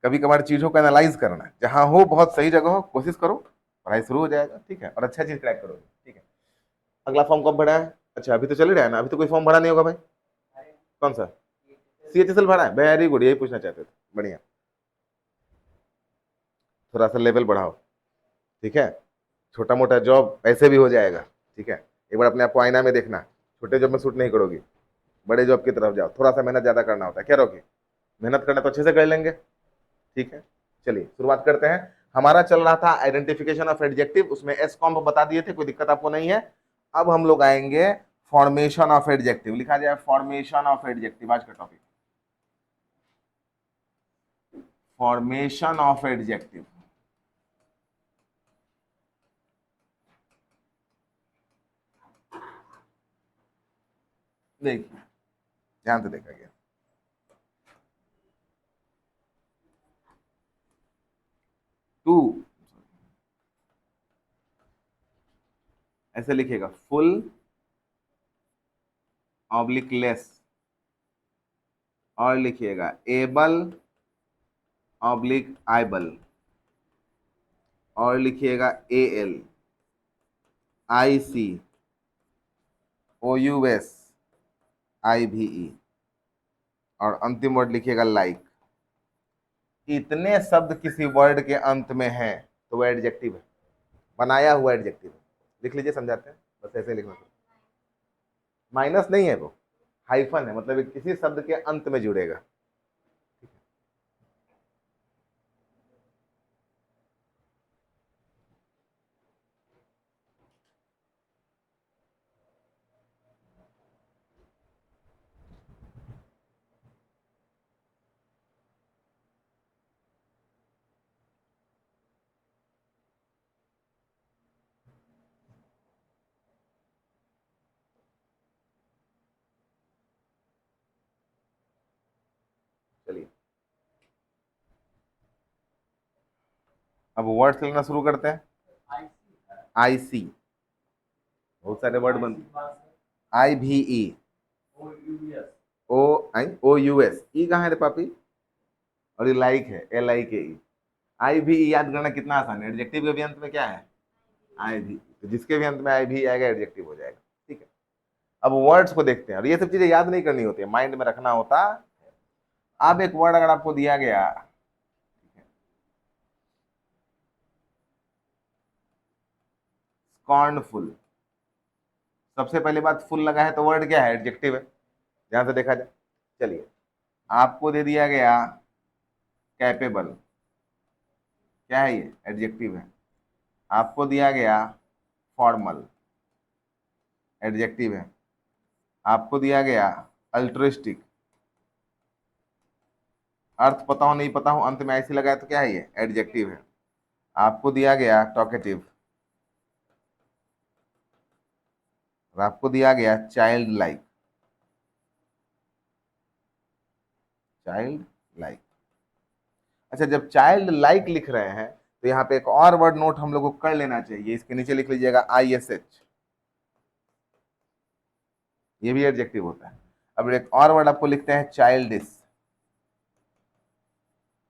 कभी कभार चीजों को एनालाइज करना, जहां हो बहुत सही जगह हो, कोशिश करो, पढ़ाई शुरू हो जाएगा, ठीक है, और अच्छा चीज क्रैक करोगे, ठीक है। अगला फॉर्म कब भरा है? अच्छा अभी तो चल ही रहा है ना, अभी तो कोई फॉर्म भरा नहीं होगा भाई। कौन सा? CHSL भरा है, वेरी गुड, यही पूछना चाहते थे, बढ़िया। थोड़ा सा लेवल बढ़ाओ, ठीक है। छोटा मोटा जॉब ऐसे भी हो जाएगा, ठीक है। एक बार अपने आप को आईना में देखना, छोटे जॉब में सूट नहीं करोगी, बड़े जॉब की तरफ जाओ, थोड़ा सा मेहनत ज्यादा करना होता है, क्या रहोगे? मेहनत करना तो अच्छे से कर लेंगे, ठीक है। चलिए शुरुआत करते हैं। हमारा चल रहा था आइडेंटिफिकेशन ऑफ एडजेक्टिव, उसमें एस कॉम्प बता दिए थे, कोई दिक्कत आपको नहीं है। अब हम लोग आएंगे फॉर्मेशन ऑफ एडजेक्टिव, लिखा जाए फॉर्मेशन ऑफ एडजेक्टिव, आज का टॉपिक फॉर्मेशन ऑफ एडजेक्टिव। देखिए ध्यान से देखा गया, टू ऐसे लिखेगा, फुल ऑब्लिक लेस, और लिखिएगा एबल ऑब्लिक आइबल, और लिखिएगा AL IC OUS IVE, और अंतिम वर्ड लिखिएगा लाइक। इतने शब्द किसी वर्ड के अंत में है तो वो एडजेक्टिव है, बनाया हुआ एडजेक्टिव है। लिख लीजिए, समझाते हैं, बस ऐसे लिखना। माइनस नहीं है वो, हाइफन है, मतलब ये किसी शब्द के अंत में जुड़ेगा। चलिए अब वर्ड से लेना शुरू करते हैं। IC, बहुत सारे वर्ड बनते। IVE OUS, ई कहाँ है रे पापी? और ये लाइक है, LIKE। IVE याद करना कितना आसान है, एडजेक्टिव के भी अंत में क्या है? IV, तो जिसके भी अंत में IVE आएगा एडजेक्टिव हो जाएगा, ठीक है। अब वर्ड्स को देखते हैं, और ये सब चीजें याद नहीं करनी होती है, माइंड में रखना होता। अब एक वर्ड अगर आपको दिया गया, स्कॉर्नफुल, सबसे पहली बात फुल लगा है तो वर्ड क्या है? एडजेक्टिव है, ध्यान से देखा जाए। चलिए आपको दे दिया गया कैपेबल, क्या है ये? एडजेक्टिव है। आपको दिया गया फॉर्मल, एडजेक्टिव है। आपको दिया गया अल्ट्रिस्टिक, अर्थ पता हो नहीं पता हो, अंत में ऐसी लगाए तो क्या है ये? एडजेक्टिव है। आपको दिया गया टॉकेटिव, और आपको दिया गया चाइल्ड लाइक, चाइल्ड लाइक। अच्छा जब चाइल्ड लाइक लिख रहे हैं तो यहाँ पे एक और वर्ड नोट हम लोग को कर लेना चाहिए, इसके नीचे लिख लीजिएगा ISH, ये भी एडजेक्टिव होता है। अब एक और वर्ड आपको लिखते हैं चाइल्डिश,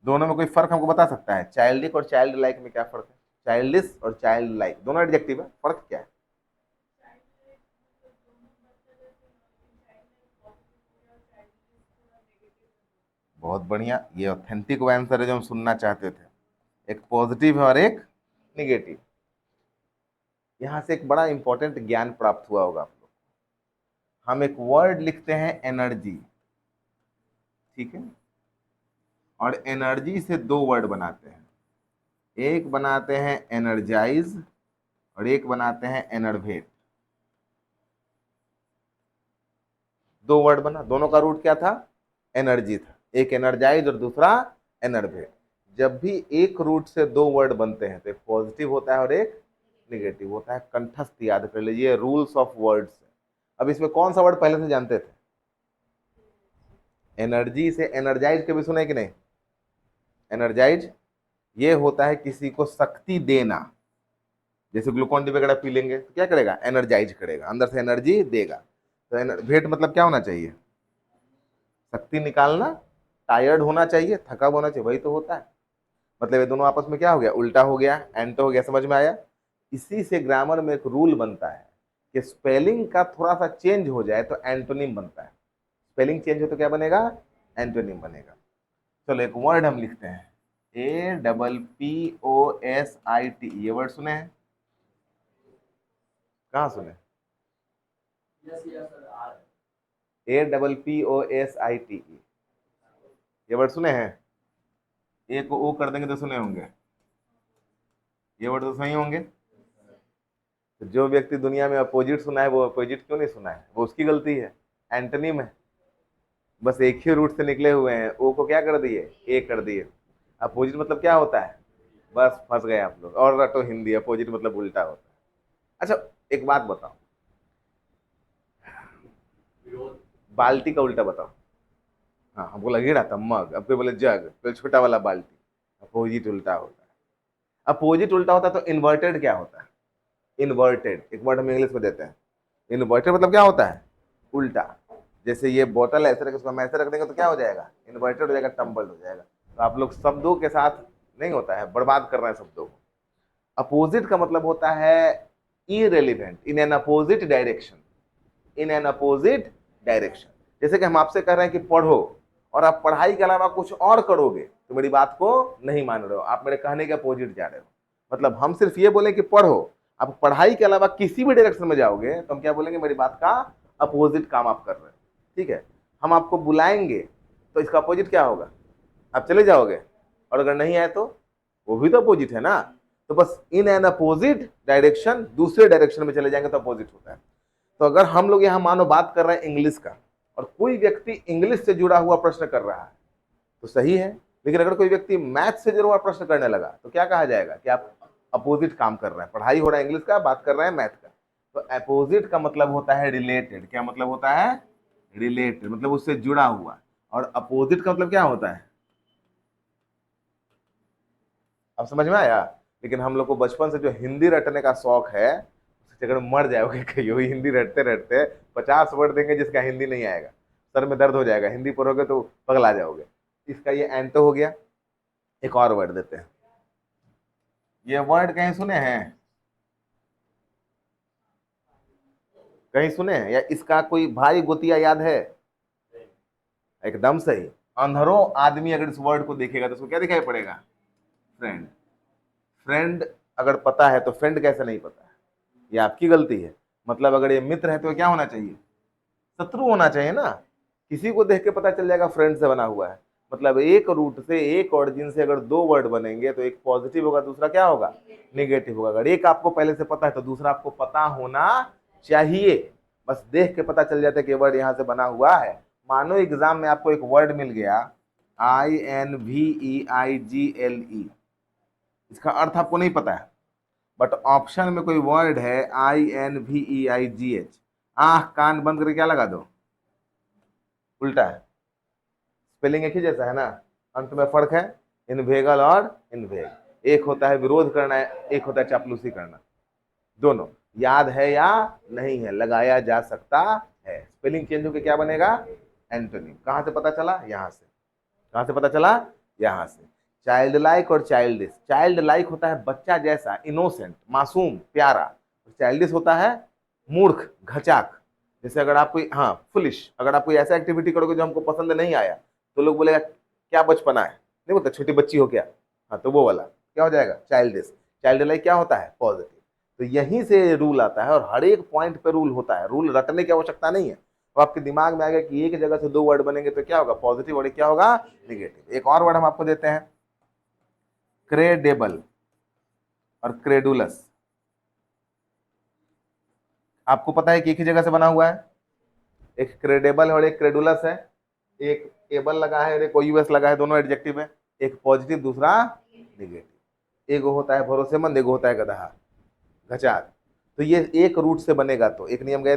दोनों में कोई फर्क हमको बता सकता है? चाइल्डिक और चाइल्ड लाइक में क्या फर्क है? चाइल्डिश और चाइल्ड लाइक दोनों एडजेक्टिव है, फर्क क्या है? बहुत बढ़िया, ये ऑथेंटिक आंसर है जो हम सुनना चाहते थे। एक पॉजिटिव है और एक निगेटिव। यहां से एक बड़ा इंपॉर्टेंट ज्ञान प्राप्त हुआ होगा आप लोग। हम एक वर्ड लिखते हैं एनर्जी, ठीक है, और एनर्जी से दो वर्ड बनाते हैं, एक बनाते हैं एनर्जाइज और एक बनाते हैं एनर्वेट। दो वर्ड बना, दोनों का रूट क्या था? एनर्जी था, एक एनर्जाइज और दूसरा एनर्वेट। जब भी एक रूट से दो वर्ड बनते हैं तो एक पॉजिटिव होता है और एक निगेटिव होता है, कंठस्थ याद कर लीजिए, रूल्स ऑफ वर्ड्स। अब इसमें कौन सा वर्ड पहले से जानते थे? एनर्जी से एनर्जाइज कभी सुने कि नहीं? एनर्जाइज ये होता है किसी को शक्ति देना, जैसे ग्लूकोन डी वगैरह पी लेंगे तो क्या करेगा? एनर्जाइज करेगा, अंदर से एनर्जी देगा। तो वेट मतलब क्या होना चाहिए? शक्ति निकालना, टायर्ड होना चाहिए, थका हुआ होना चाहिए, वही तो होता है। मतलब ये दोनों आपस में क्या हो गया, उल्टा हो गया, एंटो हो गया। समझ में आया? इसी से ग्रामर में एक रूल बनता है कि स्पेलिंग का थोड़ा सा चेंज हो जाए तो एंटोनिम बनता है। स्पेलिंग चेंज हो तो क्या बनेगा, एंटोनिम बनेगा। चलो एक वर्ड हम लिखते हैं, APPOSIT। ये वर्ड सुने हैं? कहाँ सुने? APPOSITE, ये वर्ड सुने हैं? ए को ओ कर देंगे तो सुने होंगे, ये वर्ड तो सही होंगे। तो जो व्यक्ति दुनिया में अपोजिट सुना है, वो अपोजिट क्यों नहीं सुना है, वो उसकी गलती है। एंटोनिम है, बस एक ही रूट से निकले हुए हैं, ओ को क्या कर दिए, ए कर दिए। अपोजिट मतलब क्या होता है, बस फंस गए आप लोग। और रटो हिंदी, अपोजिट मतलब उल्टा होता है। अच्छा एक बात बताओ, बाल्टी का उल्टा बताओ। हाँ हमको लग ही रहा था मग, अब कोई बोले जग, तो छोटा वाला बाल्टी। अपोजिट उल्टा होता है। अपोजिट उल्टा होता है तो इन्वर्टेड क्या होता है, इन्वर्टेड एक वर्ड हम इंग्लिश में देते हैं। इन्वर्टेड मतलब क्या होता है, उल्टा। जैसे ये बोतल ऐसे रख, इसको हम ऐसे रख देंगे तो क्या हो जाएगा, इन्वर्टेड हो जाएगा, टम्बल्ड हो जाएगा। तो आप लोग शब्दों के साथ नहीं होता है, बर्बाद कर रहे हैं शब्दों को। अपोजिट का मतलब होता है irrelevant, in an opposite direction, in an opposite direction. जैसे कि हम आपसे कह रहे हैं कि पढ़ो, और आप पढ़ाई के अलावा कुछ और करोगे तो मेरी बात को नहीं मान रहे हो, आप मेरे कहने के अपोजिट जा रहे हो। मतलब हम सिर्फ ये बोले कि पढ़ो, आप पढ़ाई के अलावा किसी भी डायरेक्शन में जाओगे तो हम क्या बोलेंगे, मेरी बात का अपोजिट काम आप कर रहे हो। ठीक है, हम आपको बुलाएंगे तो इसका अपोजिट क्या होगा, आप चले जाओगे, और अगर नहीं आए तो वो भी तो अपोजिट है ना। तो बस इन एन अपोजिट डायरेक्शन, दूसरे डायरेक्शन में चले जाएंगे तो अपोजिट होता है। तो अगर हम लोग यहाँ मानो बात कर रहे हैं इंग्लिश का, और कोई व्यक्ति इंग्लिश से जुड़ा हुआ प्रश्न कर रहा है तो सही है, लेकिन अगर कोई व्यक्ति मैथ से जुड़ा हुआ प्रश्न करने लगा तो क्या कहा जाएगा कि आप अपोजिट काम कर रहे हैं। पढ़ाई हो रहा है इंग्लिश का, बात कर रहे हैं मैथ का। तो अपोजिट का मतलब होता है रिलेटेड। क्या मतलब होता है, रिलेटेड, मतलब उससे जुड़ा हुआ। और अपोजिट का मतलब क्या होता है, अब समझ में आया? लेकिन हम लोग को बचपन से जो हिंदी रटने का शौक है, उसकी जगह मर जाओगे कहीं हो, हिंदी रटते रटते 50 वर्ड देंगे जिसका हिंदी नहीं आएगा, सर में दर्द हो जाएगा, हिंदी पढ़ोगे तो पगला जाओगे। इसका ये एंटो हो गया। एक और वर्ड देते हैं, ये वर्ड कहीं सुने हैं, कहीं सुने हैं, या इसका कोई भाई गोतिया याद है? एकदम सही। अंधरों आदमी अगर इस वर्ड को देखेगा तो उसको क्या दिखाई पड़ेगा, फ्रेंड। फ्रेंड अगर पता है तो फ्रेंड कैसे नहीं पता है, ये आपकी गलती है। मतलब अगर ये मित्र है तो क्या होना चाहिए, शत्रु होना चाहिए ना। किसी को देख के पता चल जाएगा फ्रेंड से बना हुआ है। मतलब एक रूट से, एक ऑरिजिन से अगर दो वर्ड बनेंगे तो एक पॉजिटिव होगा, दूसरा क्या होगा, नेगेटिव होगा। अगर एक आपको पहले से पता है तो दूसरा आपको पता होना चाहिए। बस देख के पता चल जाता है कि वर्ड यहाँ से बना हुआ है। मानो एग्जाम में आपको एक वर्ड मिल गया, INVEIGLE, इसका अर्थ आपको नहीं पता है, बट ऑप्शन में कोई वर्ड है INVEIGH, आंख कान बंद करके क्या लगा दो, उल्टा है। स्पेलिंग एक ही जैसा है ना, अंत में फर्क है, इन्वेगल और इन्वेग। एक होता है विरोध करना, एक होता है चापलूसी करना। दोनों याद है या नहीं है, लगाया जा सकता है। स्पेलिंग चेंज होकर क्या बनेगा, एंटोनिम। कहां से पता चला, यहां से। कहां से पता चला, यहां से। चाइल्ड लाइक और चाइल्डिश। चाइल्ड लाइक होता है बच्चा जैसा, इनोसेंट, मासूम, प्यारा। चाइल्डिश होता है मूर्ख, घचाक। जैसे अगर आप कोई, हाँ फुलिश, अगर आप कोई ऐसा एक्टिविटी करोगे जो हमको पसंद नहीं आया तो लोग बोलेगा क्या बचपना है, नहीं बोलते छोटी बच्ची हो क्या, हाँ तो वो वाला क्या हो जाएगा, चाइल्डिश। चाइल्ड लाइक क्या होता है, पॉजिटिव। तो यहीं से रूल आता है, और हर एक पॉइंट पे रूल होता है। रूल रटने की आवश्यकता नहीं है। तो आपके दिमाग में आएगा कि एक जगह से दो वर्ड बनेंगे तो क्या होगा, पॉजिटिव, और क्या होगा, निगेटिव। एक और वर्ड हम आपको देते हैं, क्रेडेबल और क्रेडुलस। आपको पता है कि एक ही जगह से बना हुआ है, एक क्रेडेबल है और एक क्रेडुलस है। एक एबल लगा है और एक ओयूएस लगा है, दोनों एडजेक्टिव है। एक पॉजिटिव, दूसरा निगेटिव। एक होता है भरोसेमंद, एक होता है गधा, घचाक। तो ये एक रूट से बनेगा तो एक नियम गया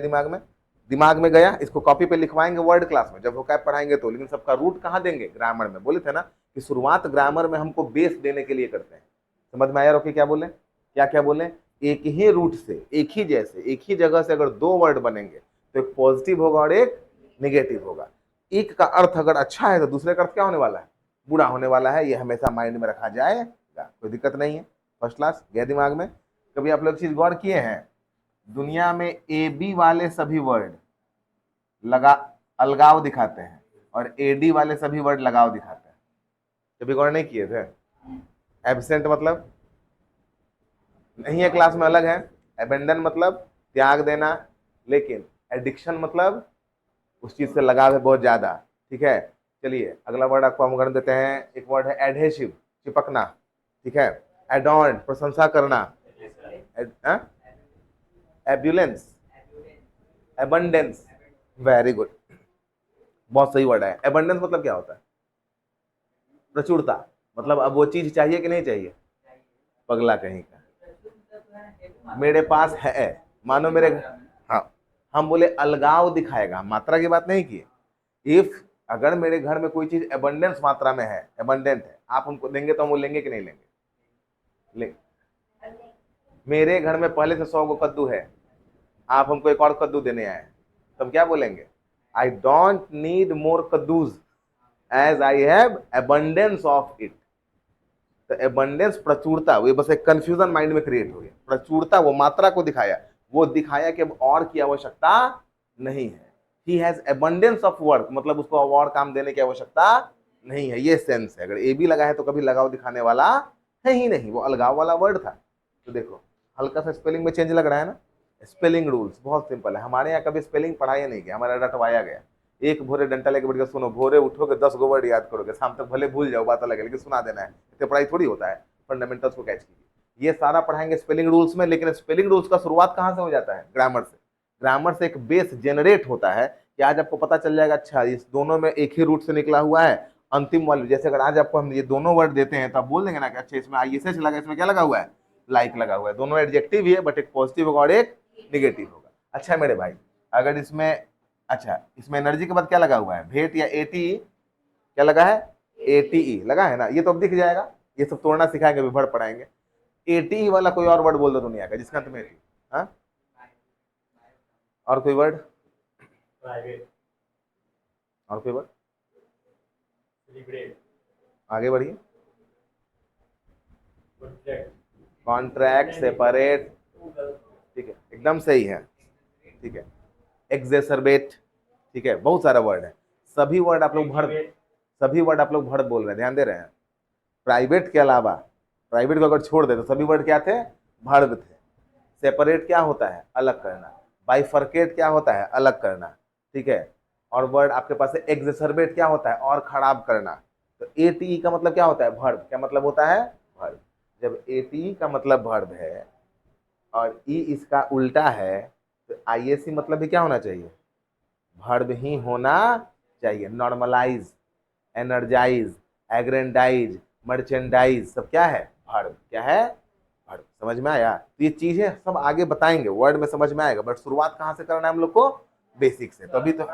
दिमाग में गया। इसको कॉपी पे लिखवाएंगे वर्ड क्लास में जब वोकैब पढ़ाएंगे तो। लेकिन सबका रूट कहाँ देंगे, ग्रामर में। बोले थे ना कि शुरुआत ग्रामर में हमको बेस देने के लिए करते हैं। समझ में आया रोके क्या बोले, क्या क्या बोले, एक ही रूट से, एक ही जैसे, एक ही जगह से अगर दो वर्ड बनेंगे तो एक पॉजिटिव होगा और एक निगेटिव होगा। एक का अर्थ अगर अच्छा है तो दूसरे का अर्थ क्या होने वाला है, बुरा होने वाला है। ये हमेशा माइंड में रखा जाएगा, कोई दिक्कत नहीं है। फर्स्ट क्लास गया दिमाग में। कभी आप लोग चीज गौर किए हैं, दुनिया में ए बी वाले सभी वर्ड लगा अलगाव दिखाते हैं और एडी वाले सभी वर्ड लगाव दिखाते हैं। कभी गौर नहीं किए थे? एब्सेंट मतलब नहीं है क्लास में, अलग है। एबेंडन मतलब त्याग देना, लेकिन एडिक्शन मतलब उस चीज से लगाव है बहुत ज्यादा। ठीक है, चलिए अगला वर्ड आपको हम कर देते हैं। एक वर्ड है एडहेसिव, चिपकना। ठीक है, एडॉर्न, प्रशंसा करना। एब्यूलेंस, एबंडेंस, वेरी गुड, बहुत सही वर्ड है। एबंडेंस मतलब क्या होता है? प्रचुरता। मतलब अब वो चीज चाहिए कि नहीं चाहिए? पगला कहीं का, मेरे पास है, मानो मेरे, हाँ, हम बोले अलगाव दिखाएगा, मात्रा की बात नहीं की। इफ अगर मेरे घर में कोई चीज एबंडेंस मात्रा में है, एबंडेंट है, आप हमको देंगे तो हम वो लेंगे कि नहीं लेंगे? मेरे घर में पहले से 100 गो कद्दू है, आप हमको एक और कद्दू देने आए, तो हम क्या बोलेंगे? I don't need more kaddus as I have abundance of it. तो एबंडेंस प्रचुरता, वो बस एक कंफ्यूजन माइंड में क्रिएट हो गया। प्रचुरता वो मात्रा को दिखाया, वो दिखाया कि अब और की आवश्यकता नहीं है। He has abundance of work, मतलब उसको अब और काम देने की आवश्यकता नहीं है, ये सेंस है। अगर ए भी लगा है तो कभी लगाव दिखाने वाला है ही नहीं, वो अलगाव वाला वर्ड था। तो देखो हल्का सा स्पेलिंग में चेंज लग रहा है ना। स्पेलिंग रूल्स बहुत सिंपल है, हमारे यहाँ कभी स्पेलिंग पढ़ाया नहीं गया, हमारा रटवाया गया। एक भोरे डंडा लेके बैठ के सुनो, भोरे उठोगे 10 गो वर्ड याद करोगे, शाम तक भले भूल जाओ, बात अलग है, लेकिन सुना देना है। इतने पढ़ाई थोड़ी होता है, फंडामेंटल्स को कैच कीजिए। ये सारा पढ़ाएंगे स्पेलिंग रूल्स में, लेकिन स्पेलिंग रूल्स का शुरुआत कहाँ से हो जाता है? ग्रामर से। ग्रामर से एक बेस जनरेट होता है कि आज आपको पता चल जाएगा, अच्छा इस दोनों में एक ही रूट से निकला हुआ है, अंतिम वाले। जैसे अगर आज आपको हम ये दोनों वर्ड देते हैं तो आप बोल देंगे ना कि अच्छा इसमें आईएसएच लगा, इसमें क्या लगा हुआ है? लाइक लगा हुआ है। दोनों एडजेक्टिव ही है, बट एक पॉजिटिव होगा और एक निगेटिव होगा। अच्छा मेरे भाई, अगर इसमें, अच्छा इसमें एनर्जी के बाद क्या लगा हुआ है? भेंट या एटी, क्या लगा है? एटीई लगा है ना, ये तो अब दिख जाएगा। ये सब तोड़ना सिखाएंगे, अभी भर पढ़ाएंगे। एटीई वाला कोई और वर्ड बोल दो दुनिया का जिसका तुम्हें, हाँ, और कोई वर्ड, और कोई वर्ड, आगे बढ़िए। कॉन्ट्रैक्ट, सेपरेट, ठीक है, एकदम सही है। ठीक है, एक्सेसरबेट, ठीक है, बहुत सारा वर्ड है। सभी वर्ड आप लोग भर, सभी वर्ड आप लोग भर बोल रहे हैं, ध्यान दे रहे हैं। प्राइवेट के अलावा, प्राइवेट को अगर छोड़ दे तो सभी वर्ड क्या थे? भर्ब थे। सेपरेट क्या होता है? अलग करना। बाइफरकेट क्या होता है? अलग करना। ठीक है, और वर्ड आपके पास है एक्सेसरबेट, क्या होता है? और खराब करना। तो एटी का मतलब क्या होता है? भर्ब। क्या मतलब होता है? भर्ब। जब एटी का मतलब भर्ब है और ई इसका उल्टा है, तो आईएससी मतलब भी क्या होना चाहिए? भर्ब ही होना चाहिए। नॉर्मलाइज, एनर्जाइज, एग्रेंडाइज, मर्चेंडाइज, सब क्या है? भर्ब। क्या है? भर्ब। समझ में आया? तो ये चीजें सब आगे बताएंगे, वर्ड में समझ में आएगा, बट शुरुआत कहाँ से करना है हम लोग को? बेसिक से। तभी तो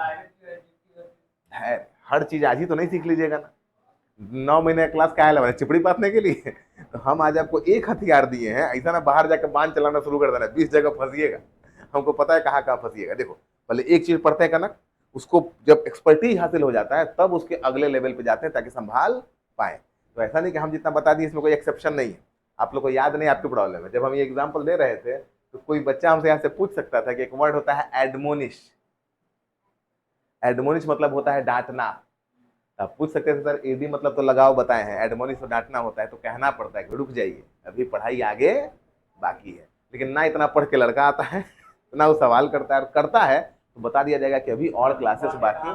है, हर चीज आज ही तो नहीं सीख लीजिएगा ना। 9 महीने का क्लास क्या है, चिपड़ी पाथने के लिए? तो हम आज आपको एक हथियार दिए हैं, ऐसा ना बाहर जाकर बांध चलाना शुरू कर देना, 20 जगह फंसिएगा। हमको पता है कहाँ कहाँ फंसिएगा। देखो पहले एक चीज पढ़ते हैं कनक, उसको जब एक्सपर्टीज हासिल हो जाता है तब उसके अगले लेवल पे जाते हैं ताकि संभाल पाए। तो ऐसा नहीं कि हम जितना बता दिए इसमें कोई एक्सेप्शन नहीं है। आप लोग को याद नहीं, आपकी प्रॉब्लम है। जब हम ये एग्जाम्पल दे रहे थे तो कोई बच्चा हमसे यहाँ से पूछ सकता था कि एक वर्ड होता है एडमोनिश। एडमोनिश मतलब होता है डांटना। आप पूछ सकते थे सर एडी मतलब तो लगाव बताए हैं, एडमोनिश तो डांटना होता है। तो कहना पड़ता है कि रुक जाइए, अभी पढ़ाई आगे बाकी है। लेकिन ना इतना पढ़ के लड़का आता है ना वो सवाल करता है, और करता है तो बता दिया जाएगा कि अभी और क्लासेस बाकी।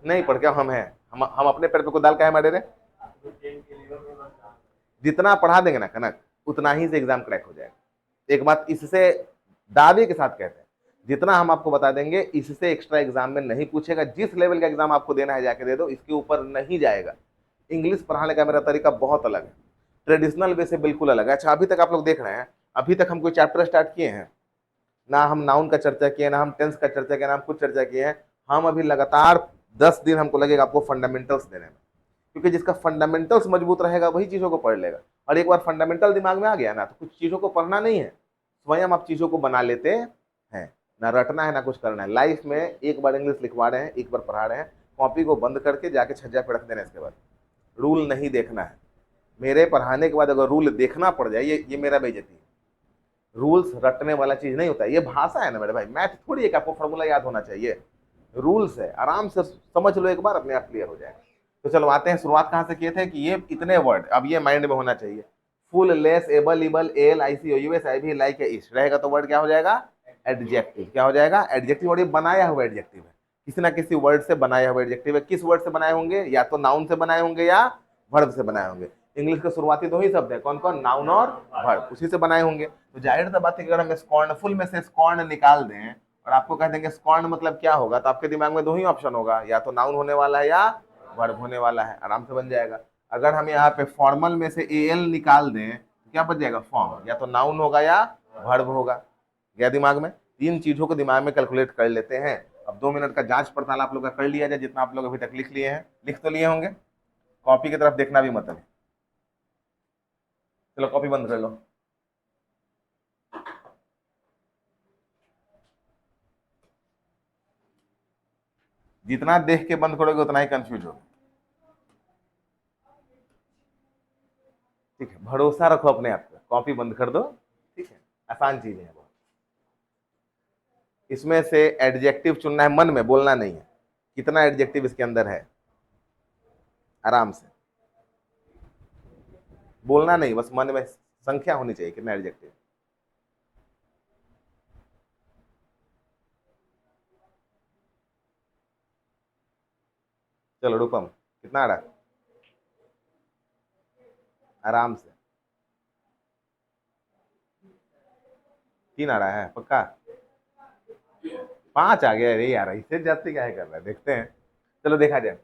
नहीं पढ़ के हम हैं, हम अपने पैर पे को दाल का है मारे रे। जितना पढ़ा देंगे ना कनक, उतना ही से एग्जाम क्रैक हो जाएगा। एक बात इससे दावे के साथ कहते हैं, जितना हम आपको बता देंगे इससे एक्स्ट्रा एग्जाम में नहीं पूछेगा। जिस लेवल का एग्जाम आपको देना है जाके दे दो, इसके ऊपर नहीं जाएगा। इंग्लिश पढ़ाने का मेरा तरीका बहुत अलग है, ट्रेडिशनल वे से बिल्कुल अलग है। अच्छा अभी तक आप लोग देख रहे हैं, अभी तक हम कोई चैप्टर स्टार्ट किए हैं ना, हम नाउन का चर्चा किए ना, हम टेंस का चर्चा किया ना, हम कुछ चर्चा किए हैं। हम अभी लगातार 10 दिन हमको लगेगा आपको फंडामेंटल्स देने में, क्योंकि जिसका फंडामेंटल्स मजबूत रहेगा वही चीजों को पढ़ लेगा। और एक बार फंडामेंटल दिमाग में आ गया ना, तो कुछ चीजों को पढ़ना नहीं है, स्वयं आप चीजों को बना लेते हैं। ना रटना है ना कुछ करना है। लाइफ में एक बार इंग्लिश लिखवा रहे हैं, एक बार पढ़ा रहे हैं, कॉपी को बंद करके जाके छज्जा पे रख देना। इसके बाद रूल नहीं देखना है। मेरे पढ़ाने के बाद अगर रूल देखना पड़ जाए, ये मेरा बेइज्जती है। रूल्स रटने वाला चीज नहीं होता है, ये भाषा है ना मेरे भाई, मैथ थोड़ी है कि आपको फॉर्मूला याद होना चाहिए। रूल्स है, आराम से समझ लो एक बार, अपने आप क्लियर हो जाएगा। तो चलो आते हैं, शुरुआत कहाँ से किए थे कि ये इतने वर्ड, अब ये माइंड में होना चाहिए। फुल, लेस, एबल, इबल, एल, आई सी, यूएस, आई भी, लाइक, इस रहेगा तो वर्ड क्या हो जाएगा? एडजेक्टिव। क्या हो जाएगा? एडजेक्टिव। और ये बनाया हुआ एडजेक्टिव है, किसी ना किसी वर्ड से बनाया हुआ एडजेक्टिव है। किस वर्ड से बनाए होंगे? या तो नाउन से बनाए होंगे या वर्ब से बनाए होंगे। इंग्लिश के शुरुआती दो ही शब्द है, कौन कौन? नाउन और वर्ब, उसी से बनाए होंगे। तो जाहिर सी बात है कि अगर हम स्कॉर्नफुल में से स्कॉर्न निकाल दें और आपको कह देंगे स्कॉर्न मतलब क्या होगा, तो आपके दिमाग में दो ही ऑप्शन होगा, या तो नाउन होने वाला है या वर्ब होने वाला है। आराम से बन जाएगा। अगर हम यहाँ पे फॉर्मल में से एल निकाल दें तो क्या बच जाएगा? फॉर्म। या तो नाउन होगा या वर्ब होगा। या दिमाग में तीन चीजों को दिमाग में कैलकुलेट कर लेते हैं। अब 2 मिनट का जांच पड़ताल आप लोग का कर लिया जाए, जितना आप लोग अभी तक लिख लिए हैं। लिख तो लिए होंगे, कॉपी की तरफ देखना भी मत है। चलो कॉपी बंद कर लो। जितना देख के बंद करोगे उतना ही कंफ्यूज होगे। ठीक है, भरोसा रखो अपने आप पे, कॉपी बंद कर दो। ठीक है, आसान चीज है बहुत। इसमें से एडजेक्टिव चुनना है, मन में बोलना नहीं है। कितना एडजेक्टिव इसके अंदर है, आराम से बोलना नहीं, बस मन में संख्या होनी चाहिए कितना एडजेक्टिव। चलो रूपम, कितना आ रहा है? आराम से 3 आ रहा है पक्का? 5 आ गया? अरे यार इससे जाती क्या है कर रहा है, देखते हैं। चलो देखा जाए।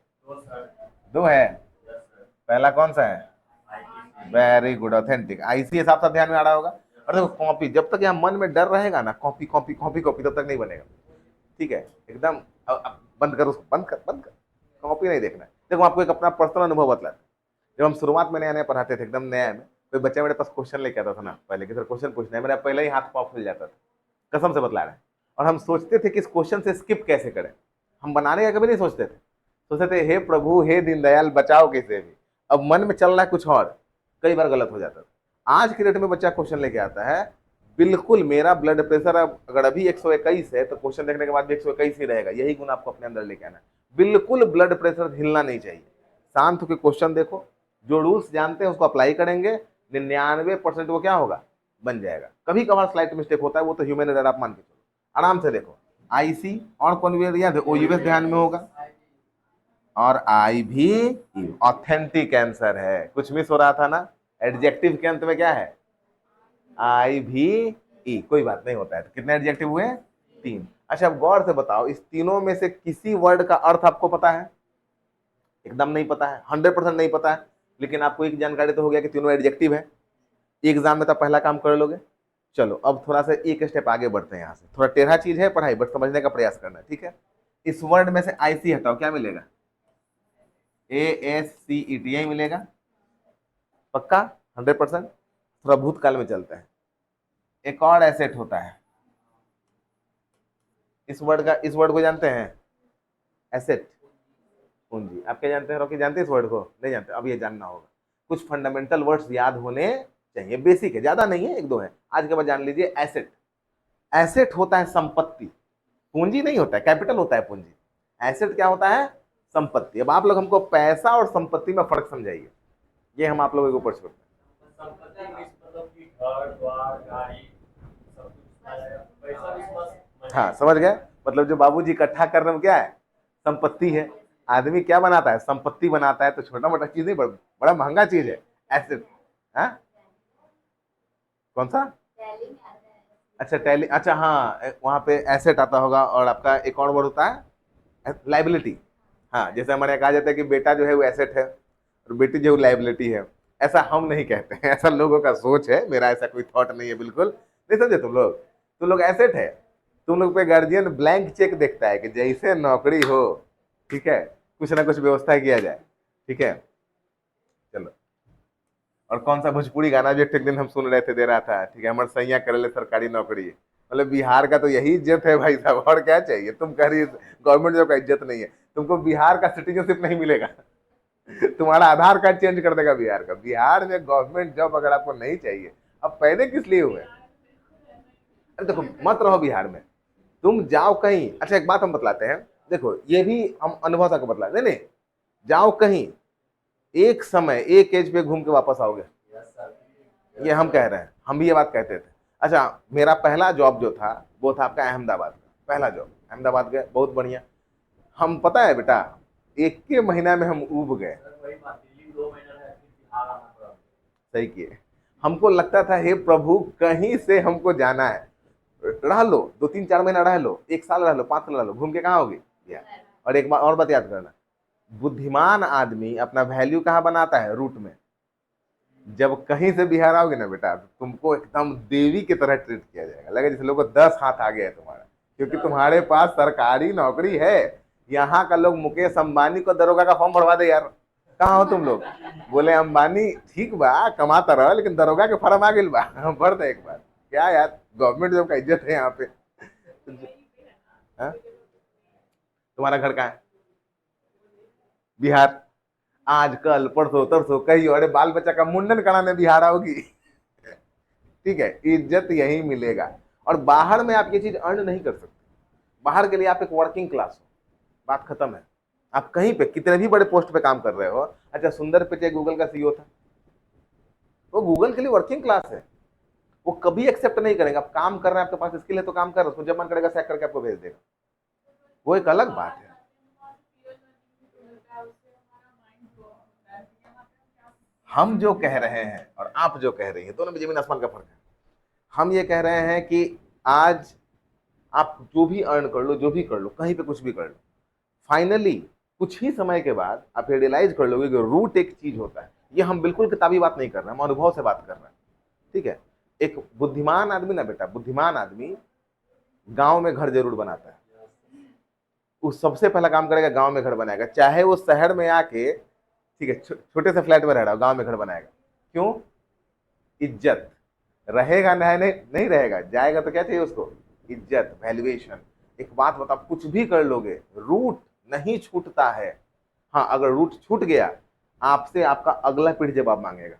2 है। पहला कौन सा है? Very good, authentic. आईसी साफ साफ ध्यान में आ रहा होगा। और देखो कॉपी, जब तक यहाँ मन में डर रहेगा ना, कॉपी कॉपी कॉपी कॉपी, तब तक नहीं बनेगा। ठीक है, एकदम बंद कर उसको, बंद कर बंद कर। कॉपी नहीं देखना है। देखो आपको एक अपना पर्सनल अनुभव बतलाता हूं। जब हम शुरुआत में नया नया पढ़ाते थे, एकदम नया में, कोई बच्चा मेरे पास क्वेश्चन लेके आता था ना, पहले कि सर क्वेश्चन पूछना है, मेरा पहले ही हाथ पाँव फूल जाता था, कसम से बतला रहे हैं। और हम सोचते थे कि इस क्वेश्चन से स्किप कैसे करें। हम बनाने का कभी नहीं सोचते थे, सोचते थे हे प्रभु हे दीनदयाल बचाओ कैसे भी। अब मन में चल रहा है कुछ और, कई बार गलत हो जाता था। आज के डेट में बच्चा क्वेश्चन लेके आता है, बिल्कुल मेरा ब्लड प्रेशर अब अगर अभी 121 है तो क्वेश्चन देखने के बाद भी 121 ही रहेगा। यही गुण आपको अपने अंदर लेके आना है। बिल्कुल ब्लड प्रेशर हिलना नहीं चाहिए। शांत होकर क्वेश्चन देखो, जो रूल्स जानते हैं उसको अप्लाई करेंगे, 99% वो क्या होगा? बन जाएगा। कभी कभार स्लाइट मिस्टेक होता है, वो तो ह्यूमन एरर, आप मान के चलो। आराम से देखो, आईसी और कौन याद है? ओयूएस ध्यान में होगा, और आई भी ऑथेंटिक आंसर है। कुछ मिस हो रहा था ना? एडजेक्टिव के अंत में क्या है? आई भी ई। कोई बात नहीं, होता है। तो कितने एडजेक्टिव हुए? 3। अच्छा अब गौर से बताओ, इस तीनों में से किसी वर्ड का अर्थ आपको पता है? एकदम नहीं पता है, 100% नहीं पता है। लेकिन आपको एक जानकारी तो हो गया कि तीनों एडजेक्टिव है। एग्जाम में तो पहला काम कर लोगे। चलो अब थोड़ा सा एक स्टेप आगे बढ़ते हैं। यहाँ से थोड़ा टेढ़ा चीज है पढ़ाई, बट समझने का प्रयास करना है। ठीक है, इस वर्ड में से आईसी हटाओ, क्या मिलेगा? ASCET यही मिलेगा पक्का, 100%। थोड़ा भूतकाल में चलता है। एक और एसेट होता है, इस वर्ड को जानते हैं? एसेट, पूंजी। आप क्या जानते हैं रॉकी? जानते हैं इस वर्ड को? नहीं जानते? अब ये जानना होगा। कुछ फंडामेंटल वर्ड्स याद होने चाहिए, बेसिक है, ज्यादा नहीं है, एक दो है। आज के बाद जान लीजिए। एसेट, एसेट होता है संपत्ति, पूंजी नहीं होता है। कैपिटल होता है पूंजी। एसेट क्या होता है? संपत्ति। अब आप लोग हमको पैसा और संपत्ति में फर्क समझाइए, ये हम आप लोगों के ऊपर छोड़ते हैं। संपत्ति मतलब कि घर द्वार गाड़ी सब कुछ आ जाएगा, पैसा भी बस हाँ समझ गए, मतलब जो बाबूजी इकट्ठा कर रहे हैं वो क्या है? संपत्ति है। आदमी क्या बनाता है? संपत्ति बनाता है। तो छोटा मोटा चीज नहीं, बड़ा महंगा चीज है एसेट। हाँ कौन सा? अच्छा टैली, अच्छा हाँ, वहां पे एसेट आता होगा। और आपका एक और वर्ड होता है लाइबिलिटी। हाँ, जैसे हमारे यहाँ कहा जाता है कि बेटा जो है वो एसेट है और बेटी जो है लाइबिलिटी है। ऐसा हम नहीं कहते हैं, ऐसा लोगों का सोच है, मेरा ऐसा कोई थॉट नहीं है बिल्कुल। नहीं समझे तुम लोग एसेट है। तुम लोग पे गार्जियन ब्लैंक चेक देखता है कि जैसे नौकरी हो, ठीक है, कुछ ना कुछ व्यवस्था किया जाए। ठीक है, चलो। और कौन सा भोजपुरी गाना जो एक दिन हम सुन रहे थे, दे रहा था, ठीक है, हमर सैया करे ले सरकारी नौकरी, मतलब बिहार का तो यही इज्जत है भाई साहब, और क्या चाहिए? तुम कह रही गवर्नमेंट जॉब का इज्जत नहीं है, तुमको बिहार का सिटीजनशिप नहीं मिलेगा। तुम्हारा आधार कार्ड चेंज कर देगा बिहार का। बिहार में गवर्नमेंट जॉब अगर आपको नहीं चाहिए, अब पैदा किस लिए हुए? अरे देखो, मत रहो बिहार में, तुम जाओ कहीं। अच्छा एक बात हम बतलाते हैं, देखो ये भी हम अनुभव से बतला, नहीं नहीं, जाओ कहीं, एक समय एक एज पे घूम के वापस आओगे, यस सर। ये हम कह रहे हैं, हम भी ये बात कहते थे। अच्छा, मेरा पहला जॉब जो था वो था आपका अहमदाबाद का, पहला जॉब अहमदाबाद गए, बहुत बढ़िया। हम पता है बेटा, एक के महीना में हम उब गए। सर वही बात, दिल्ली 2 महीना रहा, फिर बिहार आना पड़ा। सही किए। हमको लगता था हे प्रभु कहीं से हमको जाना है, रह लो 2 3 4 महीना रह लो, 1 साल रह लो, 5 साल रह लो, घूम के कहाँ होगी यार। और एक बात और बात याद करना, बुद्धिमान आदमी अपना वैल्यू कहाँ बनाता है? रूट में। जब कहीं से बिहार आओगे ना बेटा, तो तुमको एकदम देवी की तरह ट्रीट किया जाएगा, लगे जैसे लोगों को 10 हाथ आगे है तुम्हारा, क्योंकि तुम्हारे पास सरकारी नौकरी है। यहाँ का लोग मुकेश अंबानी को दरोगा का फॉर्म भरवा दे यार, कहाँ हो तुम लोग? बोले अंबानी ठीक बा, कमाता रहो, लेकिन दरोगा के फॉर्म आ गइल बा, भर दे एक बार। क्या यार, गवर्नमेंट जॉब का इज्जत है यहाँ पे। हाँ? तुम्हारा घर कहाँ है? बिहार। आज कल परसों तरसों कही, अरे बाल बच्चा का मुंडन कराने बिहार आओगी। ठीक है, इज्जत यही मिलेगा। और बाहर में आप ये चीज अर्न नहीं कर सकते, बाहर के लिए आप एक वर्किंग क्लास हो, बात खत्म है। आप कहीं पे कितने भी बड़े पोस्ट पे काम कर रहे हो। अच्छा, सुंदर पिचाई गूगल का सीईओ था, वो गूगल के लिए वर्किंग क्लास है, वो कभी एक्सेप्ट नहीं करेंगे। आप काम कर रहे हैं, आपके पास स्किल है तो काम कर रहे हो, उसको जब मन करेगा सैक करके आपको भेज देगा, वो एक अलग बात है। हम जो कह रहे हैं और आप जो कह रही हैं, दोनों में जमीन आसमान का फर्क है। हम ये कह रहे हैं कि आज आप जो भी अर्न कर लो, जो भी कर लो, कहीं पे कुछ भी कर लो, फाइनली कुछ ही समय के बाद आप ये रियलाइज कर लोगे कि रूट एक चीज होता है। ये हम बिल्कुल किताबी बात नहीं कर रहे हैं, हम अनुभव से बात कर रहे हैं। ठीक है, एक बुद्धिमान आदमी ना बेटा, बुद्धिमान आदमी गांव में घर जरूर बनाता है। वो सबसे पहला काम करेगा, गांव में घर बनाएगा, चाहे वो शहर में आके, ठीक है, छोटे से फ्लैट में रह रहा हो, गांव में घर बनाएगा। क्यों? इज्जत रहेगा, नहीं नहीं नहीं रहेगा, जाएगा तो क्या चाहिए उसको? इज्जत, वैल्यूएशन। एक बात बताओ, कुछ भी कर लोगे, रूट नहीं छूटता है। हाँ, अगर रूट छूट गया, आपसे आपका अगला पीढ़ी जवाब मांगेगा,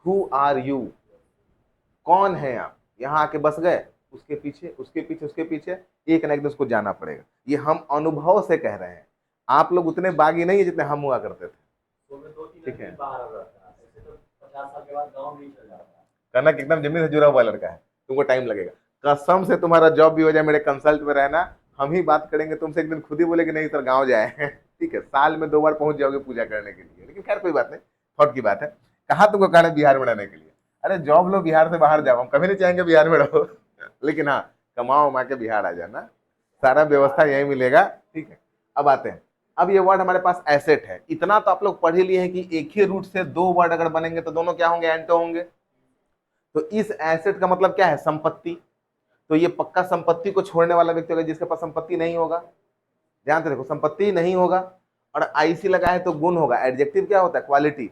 हु आर यू, कौन है आप? यहाँ आके बस गए, उसके पीछे उसके पीछे उसके पीछे, एक ना एक दिन उसको जाना पड़ेगा। ये हम अनुभव से कह रहे हैं, आप लोग उतने बागी नहीं है जितने हम हुआ करते थे। तो मैं 2 3 ठीक है, दिन बाहर आ रहा था, ऐसे तो 50 साल के बाद गाँव भी चल जाता है। कनक एकदम जमीन से जुड़ा हुआ लड़का है, तुमको टाइम लगेगा। कसम से तुम्हारा जॉब भी हो जाए, मेरे कंसल्ट में रहना, हम ही बात करेंगे तुमसे, एक दिन खुद ही बोले कि नहीं सर गाँव जाए। ठीक है, साल में 2 बार पहुंच जाओगे पूजा करने के लिए, लेकिन खैर कोई बात नहीं, थॉट की बात है। कहा तुमको कहना बिहार में रहने के लिए? अरे जॉब लो, बिहार से बाहर जाओ, हम कभी नहीं चाहेंगे बिहार में रहो। लेकिन हाँ, कमाओ मा के बिहार आ जाना, सारा व्यवस्था यही मिलेगा। ठीक है, अब आते हैं, अब ये वर्ड हमारे पास एसेट है। इतना तो आप लोग पढ़ ही लिए हैं कि एक ही रूट से 2 वर्ड अगर बनेंगे तो दोनों क्या होंगे? एंटो होंगे। तो इस एसेट का मतलब क्या है? संपत्ति। तो ये पक्का संपत्ति को छोड़ने वाला व्यक्ति होगा, जिसके पास संपत्ति नहीं होगा। ध्यान से देखो, संपत्ति नहीं होगा और आईसी लगा है तो गुण होगा। एडजेक्टिव क्या होता है? क्वालिटी।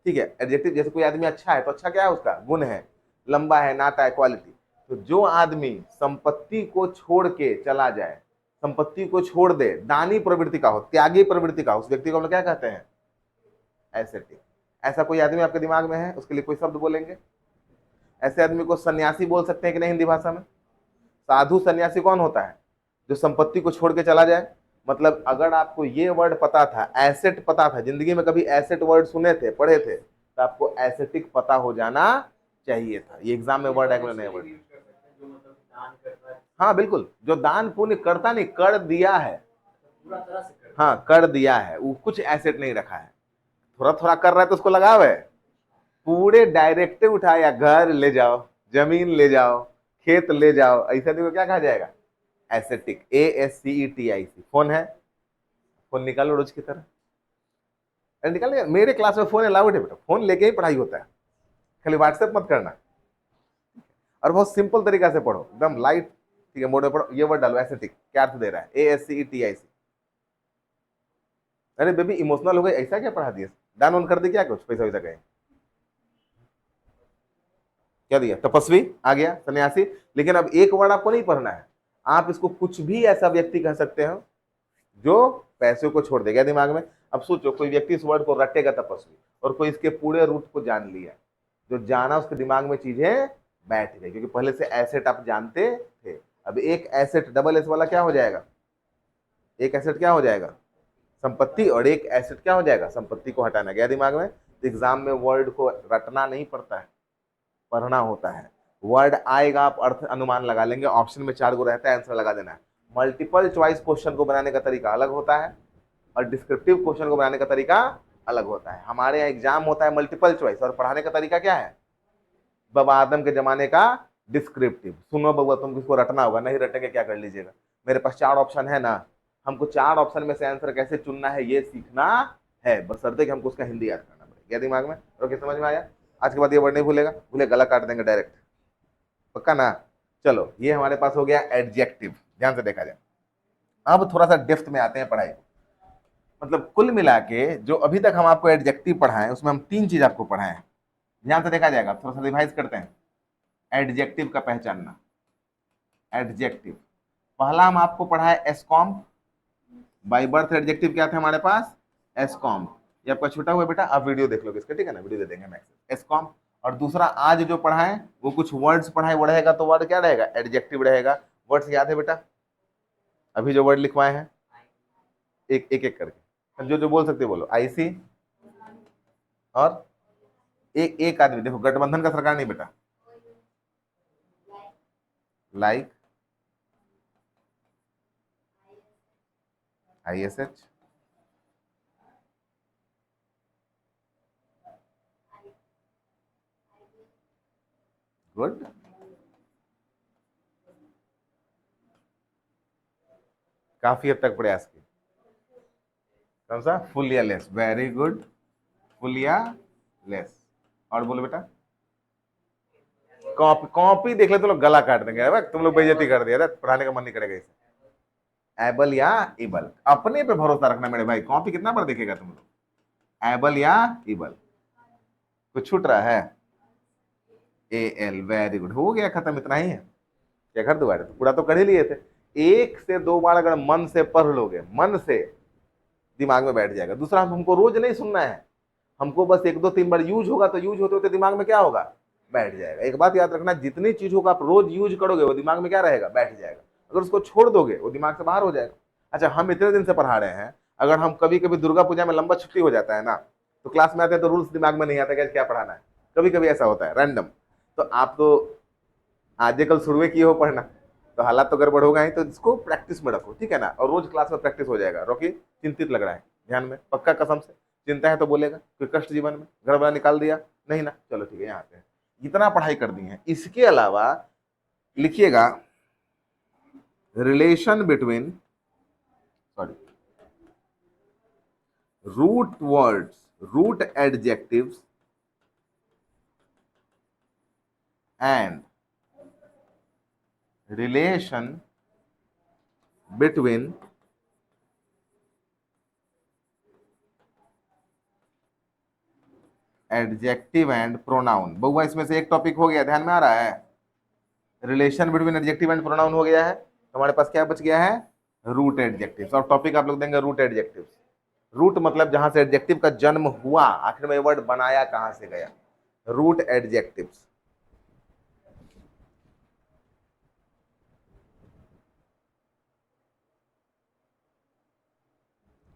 ठीक है, एडजेक्टिव जैसे कोई आदमी अच्छा है तो अच्छा क्या है उसका? गुण है। लंबा है, नाटा है, क्वालिटी। तो जो आदमी संपत्ति को छोड़ के चला जाए, संपत्ति को छोड़ दे, दानी प्रवृत्ति का हो, त्यागी प्रवृत्ति का हो, उस व्यक्ति को हम लोग क्या कहते हैं? एसेटिक। ऐसा कोई आदमी आपके दिमाग में है? उसके लिए कोई शब्द बोलेंगे? ऐसे आदमी को सन्यासी बोल सकते हैं कि नहीं हिंदी भाषा में? साधु सन्यासी कौन होता है? जो संपत्ति को छोड़ के चला जाए। मतलब अगर आपको ये वर्ड पता था, एसेट पता था, जिंदगी में कभी एसेट वर्ड सुने थे, पढ़े थे, तो आपको एसेटिक पता हो जाना चाहिए था। ये एग्जाम में वर्ड है, नया वर्ड। जो मतलब दान करता है, हाँ बिल्कुल, जो दान पुण्य करता नहीं, कर दिया है। पूरा तरह से करता हाँ, कर दिया है, वो कुछ एसेट नहीं रखा है, थोड़ा थोड़ा कर रहा है तो उसको लगाव है। पूरे डायरेक्टिव उठाया, घर ले जाओ, जमीन ले जाओ, खेत ले जाओ, ऐसा देखो क्या कहा जाएगा? एसेटिक। ASCETIC। फोन है, फोन निकालो रोज की तरह। अरे निकाल, मेरे क्लास में फोन अलाउड है बेटा, फोन लेके ही पढ़ाई होता है, खाली व्हाट्सएप मत करना। और बहुत सिंपल तरीका से पढ़ो, एकदम लाइट, ठीक है, मोड में पढ़ो। ये वर्ड डालो एसेटिक, क्या अर्थ दे रहा है? ASCETIC। अरे बेबी इमोशनल हो गई, ऐसा क्या पढ़ा दिया? दान वान कर दे क्या कुछ पैसा वैसा कहीं? क्या दिया, तपस्वी आ गया, सन्यासी। लेकिन अब एक वर्ड आपको नहीं पढ़ना है, आप इसको कुछ भी ऐसा व्यक्ति कह सकते हो जो पैसे को छोड़ देगा दिमाग में। अब सोचो कोई व्यक्ति इस वर्ड को रटेगा तपस्वी, और कोई इसके पूरे रूट को जान लिया, जो जाना उसके दिमाग में चीजें बैठ गई, क्योंकि पहले से एसेट आप जानते थे। अब एक एसेट डबल एस वाला क्या हो जाएगा, एक एसेट क्या हो जाएगा, संपत्ति, और एक एसेट क्या हो जाएगा, संपत्ति को हटाना गया दिमाग में। तो एग्जाम में वर्ड को रटना नहीं पड़ता है, पढ़ना होता है। वर्ड आएगा, आप अर्थ अनुमान लगा लेंगे, ऑप्शन में 4 गो रहता है, आंसर लगा देना है। मल्टीपल चॉइस क्वेश्चन को बनाने का तरीका अलग होता है, और डिस्क्रिप्टिव क्वेश्चन को बनाने का तरीका अलग होता है। हमारे यहाँ एग्जाम होता है मल्टीपल चॉइस, और पढ़ाने का तरीका क्या है, बाबा आदम के जमाने का डिस्क्रिप्टिव। सुनो बबुआ, तुम किसको रटना होगा, नहीं रटेंगे क्या कर लीजिएगा, मेरे पास 4 ऑप्शन है ना, हमको 4 ऑप्शन में से आंसर कैसे चुनना है ये सीखना है, बशर्ते कि हमको उसका हिंदी याद करना पड़ेगा दिमाग में। ओके, समझ में आया। आज के बाद ये वर्ड नहीं भूलेगा, भूले गला काट देंगे डायरेक्ट, पक्का ना। चलो, ये हमारे पास हो गया एडजेक्टिव, ध्यान से देखा जाए। अब थोड़ा सा डेप्थ में आते हैं पढ़ाई, मतलब कुल मिला के जो अभी तक हम आपको एडजेक्टिव पढ़ाए उसमें हम 3 चीज आपको पढ़ाए हैं, ध्यान से देखा जाएगा। थोड़ा सा रिवाइज करते हैं। एडजेक्टिव का पहचानना, एडजेक्टिव पहला हम आपको पढ़ाए एस्कॉम्प। बाय बर्थ एडजेक्टिव क्या थे हमारे पास, एस्कॉम्प। ये आपका छूटा हुआ बेटा, आप वीडियो देख लोगे इसका, ठीक है ना, वीडियो दे देंगे मैक्स एस्कॉम्प। और दूसरा आज जो पढ़ाए वो कुछ वर्ड्स पढ़ाए, वो रहेगा तो वर्ड क्या रहेगा, एडजेक्टिव रहेगा। वर्ड्स याद है बेटा, अभी जो वर्ड लिखवाए हैं एक एक करके, जो जो बोल सकते बोलो। आईसी, और एक आदमी देखो, गठबंधन का सरकार नहीं बेटा, लाइक, ISH, गुड, काफी हद तक प्रयास किया। कौन सा, फुल या लेस, वेरी गुड, फुल या लेस। और बोलो बेटा, कॉपी, कॉपी देख ले तो लोग गला काट देंगे, अरे तुम लोग बेइज्जती कर दिया, पढ़ाने का मन नहीं करेगा इसे। एबल या इबल, अपने पे भरोसा रखना मेरे भाई, कॉपी कितना बार देखेगा तुम लोग। एबल या इबल, कुछ छूट रहा है, AL, वेरी गुड, हो गया खत्म, इतना ही है। क्या कर दोबारा, तो पूरा तो कर ही लिए थे। 1 से 2 बार अगर मन से पढ़ लोगे, मन से, दिमाग में बैठ जाएगा। दूसरा, हमको रोज नहीं सुनना है, हमको बस 1 2 3 बार यूज होगा, तो यूज होते होते दिमाग में क्या होगा, बैठ जाएगा। एक बात याद रखना, जितनी चीजों को आप रोज यूज करोगे वो दिमाग में क्या रहेगा, बैठ जाएगा। अगर उसको छोड़ दोगे वो दिमाग से बाहर हो जाएगा। अच्छा, हम इतने दिन से पढ़ा रहे हैं, अगर हम कभी कभी दुर्गा पूजा में लंबा छुट्टी हो जाता है ना, तो क्लास में आते हैं तो रूल्स दिमाग में नहीं आता क्या पढ़ाना है, कभी कभी ऐसा होता है रैंडम। तो आप तो आज कल शुरू किए हो पढ़ना, तो हालात तो गड़बड़ होगा ही, तो इसको प्रैक्टिस में रखो, ठीक है ना। और रोज क्लास में प्रैक्टिस हो जाएगा। रॉकी चिंतित लग रहा है, ध्यान में, पक्का कसम से चिंता है तो बोलेगा, कोई कष्ट जीवन में, घर वाला निकाल दिया नहीं ना, चलो ठीक है, यहाँ पे इतना पढ़ाई कर दी है। इसके अलावा लिखिएगा relation between, sorry, root words, root adjectives and relation between adjective and pronoun. बहुआ इसमें से एक टॉपिक हो गया, ध्यान में आ रहा है, relation between adjective and pronoun हो गया है। तो हमारे पास क्या बच गया है, रूट एडजेक्टिव्स। और टॉपिक आप लोग देंगे रूट एडजेक्टिव्स। रूट मतलब जहां से एडजेक्टिव का जन्म हुआ, आखिर में वर्ड बनाया कहां से गया, रूट एडजेक्टिव्स।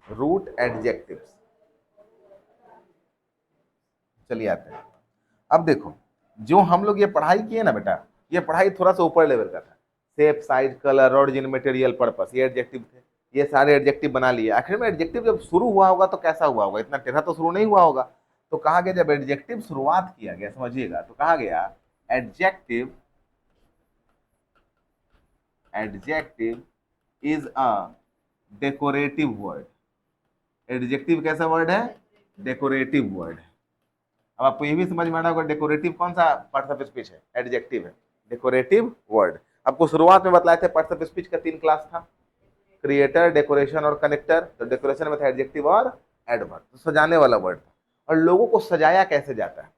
रूट एडजेक्टिव्स, चलिए आते हैं। अब देखो, जो हम लोग ये पढ़ाई किए ना बेटा, ये पढ़ाई थोड़ा सा ऊपर लेवल का था। Shape, size, colour, origin, material, purpose, ये एडजेक्टिव थे, ये सारे एडजेक्टिव बना लिए। आखिर में एडजेक्टिव जब शुरू हुआ होगा तो कैसा हुआ होगा, इतना टेढ़ा तो शुरू नहीं हुआ होगा। तो कहा गया जब एडजेक्टिव शुरुआत किया गया, समझिएगा, तो कहा गया adjective, adjective is a decorative word. Adjective कैसा वर्ड है, डेकोरेटिव वर्ड है। अब आपको ये भी समझ में आ रहा होगा डेकोरेटिव कौन सा पार्ट्स ऑफ स्पीच है, एडजेक्टिव है, डेकोरेटिव वर्ड। आपको शुरुआत में बताए थे पार्ट्स ऑफ स्पीच का 3 क्लास था, क्रिएटर, डेकोरेशन और कनेक्टर। तो डेकोरेशन में था एडजेक्टिव और एडवर्ब, तो सजाने वाला वर्ड था। और लोगों को सजाया कैसे जाता है,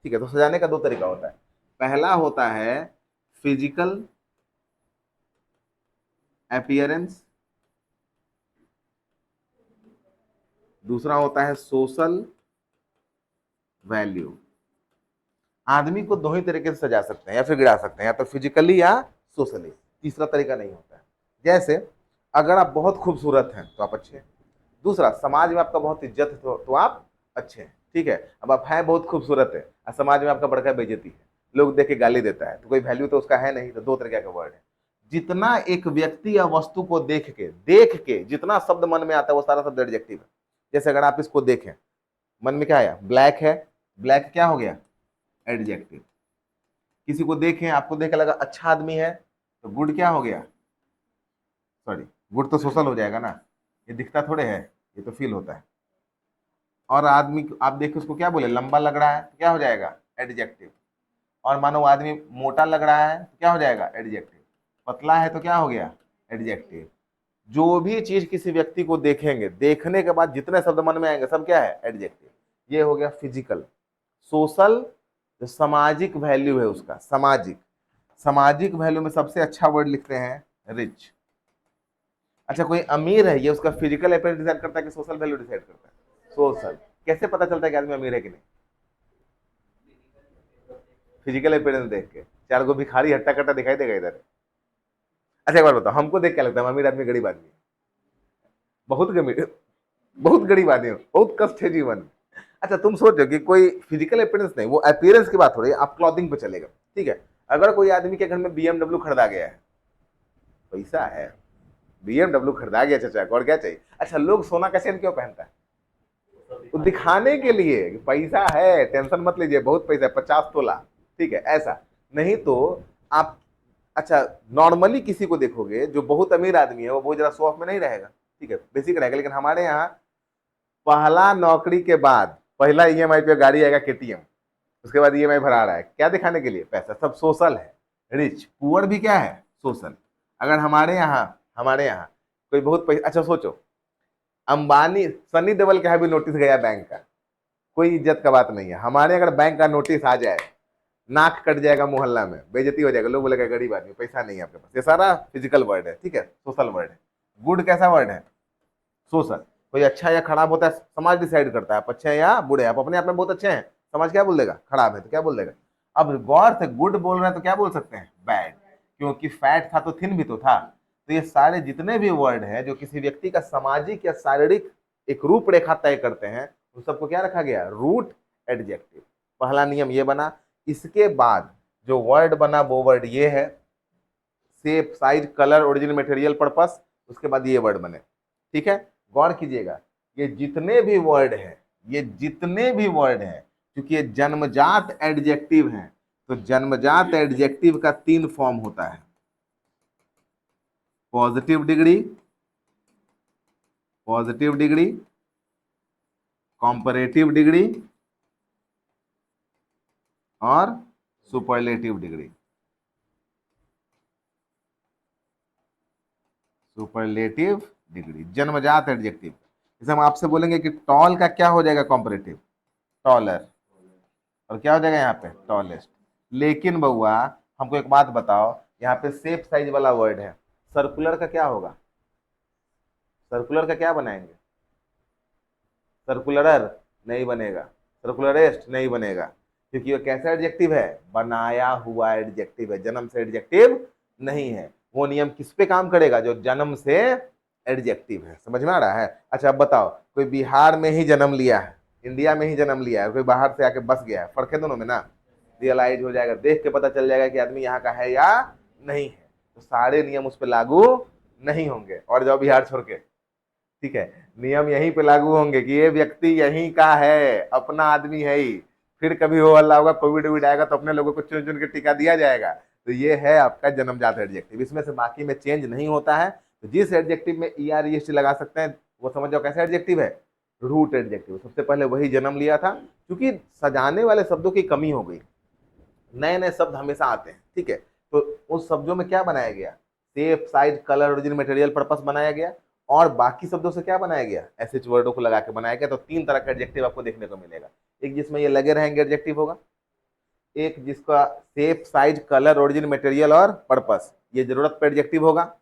ठीक है, तो सजाने का 2 तरीका होता है। पहला होता है फिजिकल अपीयरेंस, दूसरा होता है सोशल वैल्यू। आदमी को दो ही तरीके से सजा सकते हैं या फिर गिरा सकते हैं, या तो फिजिकली या सोशली, तीसरा तरीका नहीं होता है। जैसे अगर आप बहुत खूबसूरत हैं तो आप अच्छे हैं, दूसरा समाज में आपका बहुत इज्जत है तो आप अच्छे हैं, ठीक है। अब आप हैं बहुत खूबसूरत है और समाज में आपका बड़का बेइज्जती है, लोग देख के गाली देता है, तो कोई वैल्यू तो उसका है नहीं। तो दो तरीके का वर्ड है। जितना एक व्यक्ति या वस्तु को देख के जितना शब्द मन में आता है वो सारा शब्द एडजेक्टिव है। जैसे अगर आप इसको देखें, मन में क्या आया, ब्लैक है, ब्लैक क्या हो गया, एडजेक्टिव। किसी को देखें, आपको देख के लगा अच्छा आदमी है, तो गुड क्या हो गया, सॉरी गुड तो सोशल हो जाएगा ना, ये दिखता थोड़े है, ये तो फील होता है। और आदमी आप देख के उसको क्या बोले, लंबा लग रहा है तो क्या हो जाएगा, एडजेक्टिव। और मानो आदमी मोटा लग रहा है तो क्या हो जाएगा, एडजेक्टिव। पतला है तो क्या हो गया, एडजेक्टिव। जो भी चीज किसी व्यक्ति को देखेंगे, देखने के बाद जितने शब्द मन में आएंगे सब क्या है, एडजेक्टिव। ये हो गया फिजिकल। सोशल जो सामाजिक वैल्यू है उसका, सामाजिक वैल्यू में सबसे अच्छा वर्ड लिखते हैं रिच। अच्छा कोई अमीर है, ये उसका फिजिकल अपीयरेंस डिसाइड करता है कि सोशल वैल्यू डिसाइड करता है, सोशल। कैसे पता चलता है कि आदमी अमीर है कि नहीं, फिजिकल अपीयरेंस देख के। चार को भिखारी हट्टा कट्टा दिखाई देगा इधर। अच्छा एक बार बताओ, हमको देख क्या लगता है अमीर आदमी गरीब आदमी, बहुत गरीब, बहुत गरीब आदमी, बहुत कष्ट है जीवन में। अच्छा तुम सोचो कि कोई फिजिकल अपीयरेंस नहीं, वो अपीयरेंस की बात हो रही है, आप क्लॉथिंग पे चलेगा, ठीक है। अगर कोई आदमी के घर में BMW खरीदा गया है, पैसा है, BMW खरीदा गया चाचा को, और क्या चाहिए। अच्छा लोग सोना का चेन क्यों पहनता है, वो दिखाने के लिए कि पैसा है, टेंशन मत लीजिए, बहुत पैसा है, 50 तोला, ठीक है, ऐसा। नहीं तो आप, अच्छा नॉर्मली किसी को देखोगे जो बहुत अमीर आदमी है, वो बहुत ज्यादा शो ऑफ में नहीं रहेगा, ठीक है, बेसिक रहेगा। लेकिन हमारे यहाँ पहला नौकरी के बाद पहला EMI पे गाड़ी आएगा KTM, उसके बाद EMI भरा रहा है, क्या दिखाने के लिए, पैसा। सब सोशल है। रिच पुअर भी क्या है, सोशल। अगर हमारे यहाँ कोई बहुत पैसा, अच्छा सोचो अंबानी, सनी देओल का भी नोटिस गया बैंक का, कोई इज्जत का बात नहीं है। हमारे अगर बैंक का नोटिस आ जाए, नाक कट जाएगा, मोहल्ला में बेइज्जती हो जाएगा, लोग बोलेगा गरीब आदमी, पैसा नहीं है आपके पास। ये सारा फिजिकल वर्ड है, ठीक है, सोशल वर्ड है। गुड कैसा वर्ड है, सोशल। कोई अच्छा या खराब होता है, समाज डिसाइड करता है, आप अच्छे हैं या बुरे हैं। आप अपने आप में बहुत अच्छे हैं, समाज क्या बोल देगा, खराब है तो क्या बोल देगा। अब गौर से गुड बोल रहे हैं तो क्या बोल सकते हैं, बैड, क्योंकि फैट था तो थिन भी तो था। तो ये सारे जितने भी वर्ड हैं जो किसी व्यक्ति का सामाजिक या शारीरिक एक रूपरेखा तय करते हैं, उन सबको क्या रखा गया, रूट एडजेक्टिव। पहला नियम ये बना। इसके बाद जो वर्ड बना वो वर्ड ये है, shape, size, colour, original material, purpose. उसके बाद ये वर्ड बने, ठीक है। गौर कीजिएगा, ये जितने भी वर्ड हैं, क्योंकि ये जन्मजात एडजेक्टिव हैं, तो जन्मजात एडजेक्टिव का 3 फॉर्म होता है, पॉजिटिव डिग्री, कॉम्परेटिव डिग्री और सुपरलेटिव डिग्री। सुपरलेटिव डिग्री जन्मजात एडजेक्टिव। जैसे हम आपसे बोलेंगे कि टॉल का क्या हो जाएगा, कॉम्परेटिव, टॉलर, और क्या हो जाएगा यहाँ पे, टॉलेस्ट। लेकिन बउआ हमको एक बात बताओ, यहाँ पे शेप साइज वाला वर्ड है, सर्कुलर का क्या होगा, सर्कुलर का क्या बनाएंगे, सर्कुलर नहीं बनेगा, सर्कुलरेस्ट नहीं बनेगा, क्योंकि ये कैसा एडजेक्टिव है, बनाया हुआ एडजेक्टिव है, जन्म से एडजेक्टिव नहीं है। वो नियम किस पे काम करेगा, जो जन्म से एडजेक्टिव है। समझ में आ रहा है। अच्छा अब बताओ, कोई बिहार में ही जन्म लिया है, इंडिया में ही जन्म लिया है, कोई बाहर से आके बस गया है, फर्क है दोनों में ना। रियलाइज हो जाएगा, देख के पता चल जाएगा कि आदमी यहाँ का है या नहीं है, तो सारे नियम उस पर लागू नहीं होंगे। और जाओ बिहार छोड़ के, ठीक है, नियम यहीं पे लागू होंगे कि ये व्यक्ति यहीं का है, अपना आदमी है ही। फिर कभी हो हल्ला होगा, कोविड वोविड आएगा तो अपने लोगों को चुन चुन के टीका दिया जाएगा। तो ये है आपका जन्मजात एडजेक्टिव, इसमें से बाकी में चेंज नहीं होता है। तो जिस एडजेक्टिव में ER लगा सकते हैं वो समझ जाओ कैसा एडजेक्टिव है, रूट एडजेक्टिव। सबसे पहले वही जन्म लिया था, क्योंकि सजाने वाले शब्दों की कमी हो गई, नए नए शब्द हमेशा आते हैं, ठीक है। तो उस शब्दों में क्या बनाया गया, shape, size, colour, origin, material, purpose बनाया गया, और बाकी शब्दों से क्या बनाया गया, SH वर्डों को लगा के बनाया गया। तो 3 तरह का एडजेक्टिव आपको देखने को मिलेगा। एक जिसमें ये लगे रहेंगे एडजेक्टिव होगा, एक जिसका shape, size, colour, origin, material और पर्पस, ये जरूरत पे एडजेक्टिव होगा।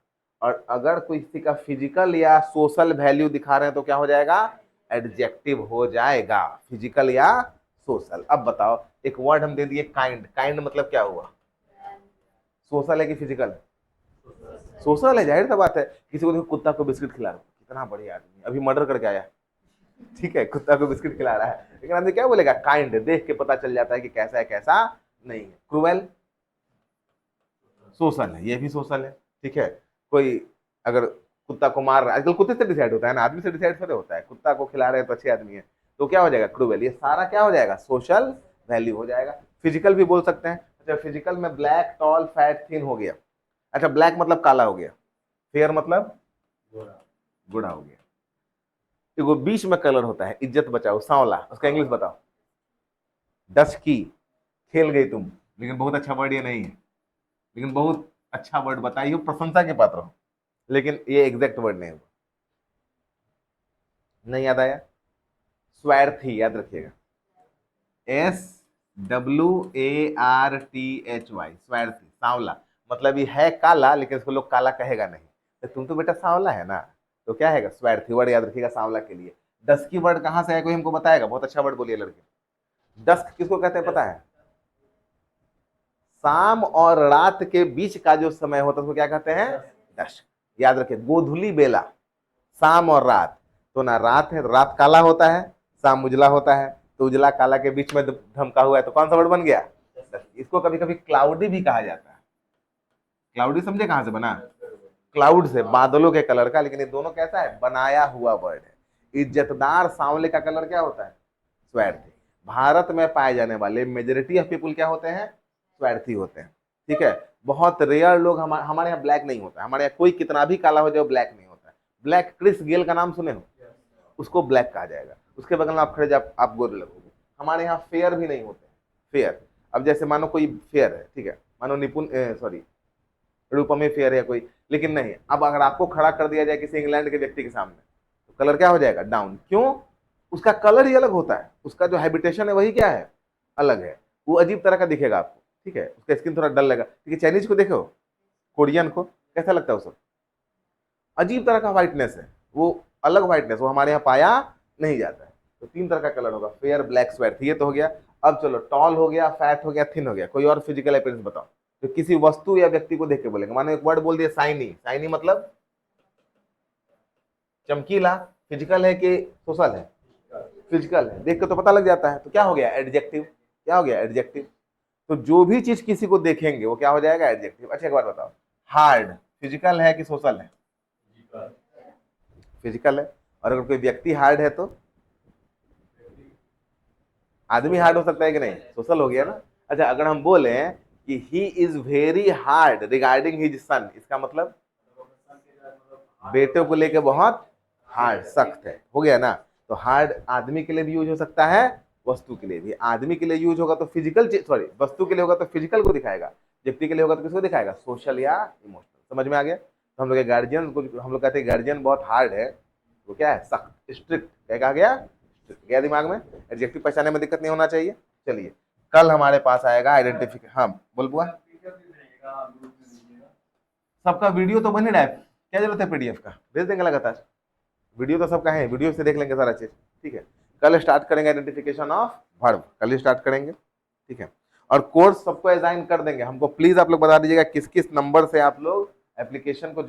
और अगर कोई किसी का फिजिकल या सोशल वैल्यू दिखा रहे हैं तो क्या हो जाएगा, एडजेक्टिव हो जाएगा, फिजिकल या सोशल। अब बताओ, एक वर्ड हम दे दिए काइंड, काइंड मतलब क्या हुआ, सोशल है कि फिजिकल? सोशल है, जाहिर सा बात है। किसी को देखो कुत्ता को बिस्किट खिला रहा है, कितना बढ़िया आदमी, अभी मर्डर करके आया, ठीक है, कुत्ता को बिस्किट खिला रहा है, लेकिन आदमी क्या बोलेगा, काइंड, देख के पता चल जाता है कि कैसा है कैसा नहीं है। क्रूएल सोशल है, ये भी सोशल है, ठीक है। कोई अगर कुत्ता को मार रहा है, आजकल कुत्ते से डिसाइड होता है ना, आदमी से डिसाइड थोड़े होता है, कुत्ता को खिला रहे हैं तो अच्छे आदमी है, तो क्या हो जाएगा, क्रूएल। ये सारा क्या हो जाएगा, सोशल वैल्यू हो जाएगा। फिजिकल भी बोल सकते हैं। अच्छा, फिजिकल में ब्लैक, टॉल, फैट, थिन हो गया। अच्छा, ब्लैक मतलब काला हो गया, फेयर मतलब गोरा हो गया। देखो बीच में कलर होता है, इज्जत बचाओ, सांवला, उसका इंग्लिश बताओ। डस्ट की, खेल गई तुम, लेकिन बहुत अच्छा वर्ड ये नहीं है, लेकिन बहुत अच्छा वर्ड बताइए, प्रशंसा के पात्र हो, लेकिन ये एग्जैक्ट वर्ड नहीं होगा। नहीं याद आया? स्वार्थी, याद रखिएगा, SWARTHY, स्वार्थी, सांवला, मतलब ये है काला लेकिन इसको लोग काला कहेगा नहीं, तो तुम तो बेटा सांवला है ना, तो क्या है, स्वार्थी वर्ड याद रखिएगा सांवला के लिए। डस्की वर्ड कहां से है, कोई हमको बताएगा? बहुत अच्छा वर्ड बोलिए लड़के। डस्क किसको कहते हैं पता है? शाम और रात के बीच का जो समय होता है उसको क्या कहते हैं, डस्क। याद रखिए, गोधुली बेला, शाम और रात, तो ना रात है, रात काला होता है, शाम उजला होता है, तो उजला काला के बीच में धमका हुआ है, तो कौन सा वर्ड बन गया, इसको कभी कभी क्लाउडी भी कहा जाता है। क्लाउडी समझे कहां से बना, क्लाउड से, बादलों के कलर का, लेकिन ये दोनों कैसा है, बनाया हुआ वर्ड है। इज्जतदार सांवले का कलर क्या होता है, स्वार्थी। भारत में पाए जाने वाले मेजोरिटी ऑफ पीपुल क्या होते हैं, स्वार्थी होते हैं, ठीक है। बहुत रेयर लोग, हमारे यहाँ ब्लैक नहीं होता, हमारे यहाँ कोई कितना भी काला हो जाए ब्लैक नहीं होता है। ब्लैक, क्रिस गेल का नाम सुने हो, उसको ब्लैक कहा जाएगा, उसके बगल में आप खड़े जाओ आप गोरे लगोगे। हमारे यहाँ फेयर भी नहीं होते, फेयर, अब जैसे मानो कोई फेयर है, ठीक है, मानो निपुण, सॉरी रूपमे फेयर है कोई, लेकिन नहीं, अब अगर आपको खड़ा कर दिया जाए किसी इंग्लैंड के व्यक्ति के सामने, तो कलर क्या हो जाएगा, डाउन। क्यों? उसका कलर ही अलग होता है, उसका जो हैबिटेशन है वही क्या है, अलग है, वो अजीब तरह का दिखेगा आपको, ठीक है, उसका स्किन थोड़ा डल लगेगा। ठीक है, चाइनीज को देखो, कोरियन को कैसा लगता है, वो सब अजीब तरह का व्हाइटनेस है, वो अलग व्हाइटनेस, वो हमारे यहाँ पाया नहीं जाता है। तो 3 तरह का कलर होगा, फेयर, ब्लैक, स्वार्थी, ये तो हो गया। अब चलो, टॉल हो गया, फैट हो गया, थिन हो गया, कोई और फिजिकल अपीयरेंस बताओ तो किसी वस्तु या व्यक्ति को देख के बोलेंगे। मानो एक वर्ड बोल दिया शाइनी, शाइनी मतलब चमकीला, फिजिकल है कि सोशल है, फिजिकल है, देख के तो पता लग जाता है, तो क्या हो गया, एडजेक्टिव। क्या हो गया, एडजेक्टिव। तो जो भी चीज किसी को देखेंगे वो क्या हो जाएगा, एडजेक्टिव। अच्छा एक बार बताओ, हार्ड फिजिकल है कि सोशल है, फिजिकल है। और अगर कोई व्यक्ति हार्ड है तो आदमी हार्ड हो सकता है कि नहीं, सोशल हो गया ना। अच्छा, अगर हम बोले कि he is very hard regarding his son, इसका मतलब बेटे को लेके बहुत हार्ड, सख्त है, हो गया ना। तो हार्ड आदमी के लिए भी यूज हो सकता है, वस्तु के लिए भी। आदमी के लिए यूज होगा तो फिजिकल, सॉरी वस्तु के लिए होगा तो फिजिकल को दिखाएगा, व्यक्ति के लिए होगा तो किसको दिखाएगा, सोशल या इमोशनल। समझ में आ गया? तो हम लोग गार्जियन को, हम लोग कहते हैं गार्जियन बहुत हार्ड है, वो क्या है, सख्त, स्ट्रिक्ट। क्या कहा गया, गया दिमाग में? एडजेक्टिव पहचानने में दिक्कत नहीं होना चाहिए। चलिए, कल हमारे पास आएगा आइडेंटिफिकेशन। हाँ बोल बुआ, सबका वीडियो तो बन ही रहा है, क्या जरूरत है पीडीएफ का, भेज देंगे लगातार, वीडियो तो सबका है, वीडियो से देख लेंगे सारा चीज, ठीक है। कल स्टार्ट करेंगे आइडेंटिफिकेशन ऑफ वर्ब, कल ही स्टार्ट करेंगे, ठीक है। और कोर्स सबको असाइन कर देंगे, हमको प्लीज आप लोग बता दीजिएगा किस किस नंबर से आप लोग एप्लीकेशन को